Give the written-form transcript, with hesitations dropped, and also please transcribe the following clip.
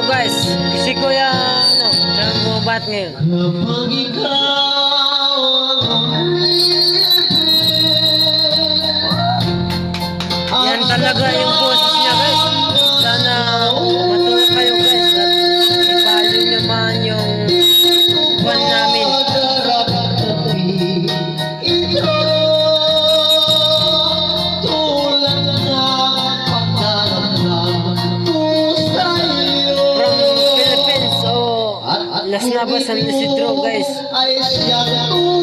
guys. Si Kuya, ano, saan bumabat ngayon? Kapag ikaw Yan talaga yung boses niya guys. Sana matuwa kayo guys. At ipalo naman yung buwan namin. From Philippines o Las Navas, San Isidro guys. Ay siyang